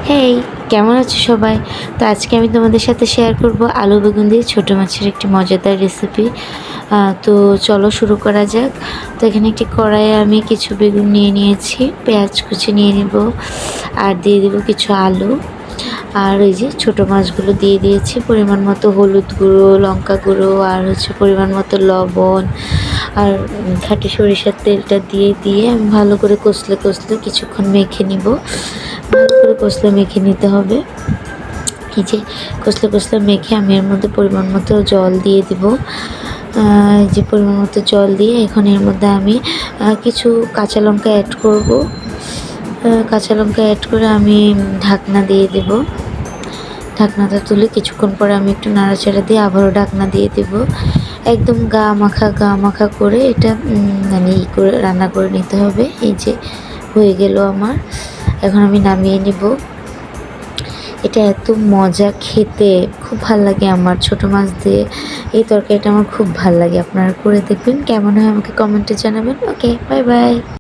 হেই, কেমন আছো সবাই? তো আজকে আমি তোমাদের সাথে শেয়ার করব আলু বেগুন দিয়ে ছোটো মাছের একটি মজাদার রেসিপি। তো চলো শুরু করা যাক। তো এখানে একটি কড়াইয়ে আমি কিছু বেগুন নিয়ে নিয়েছি, পেঁয়াজ কুচি নিয়ে নিব, আর দিয়ে দেবো কিছু আলু। আর ওই যে ছোটো মাছগুলো দিয়ে দিয়েছি, পরিমাণ মতো হলুদ গুঁড়ো, লঙ্কা গুঁড়ো, আর পরিমাণ মতো লবণ, আর খাঁটি সরিষার তেলটা দিয়ে আমি ভালো করে কষলে কিছুক্ষণ মেখে নিব। ভালো করে কষলে মেখে নিতে হবে। এই যে কষলে মেখে আমি এর মধ্যে পরিমাণ মতো জল দিয়ে দিব। যে পরিমাণ মতো জল দিয়ে এখন এর মধ্যে আমি কিছু কাঁচা লঙ্কা অ্যাড করব। কাঁচা লঙ্কা অ্যাড করে আমি ঢাকনা দিয়ে দেব। ঢাকনাটা তুলে কিছুক্ষণ পরে আমি একটু নাড়াচাড়া দিয়ে আবারও ঢাকনা দিয়ে দেব। একদম গা মাখা করে এটা মানে করে রান্না করে নিতে হবে। এই যে হয়ে গেল আমার, এখন আমি নামিয়ে নিব। এটা এত মজা খেতে, খুব ভাল লাগে আমার। ছোটো মাছ দিয়ে এই তরকারিটা আমার খুব ভাল লাগে। আপনারা করে দেখবেন, কেমন হয় আমাকে কমেন্টে জানাবেন। ওকে, বাই বাই।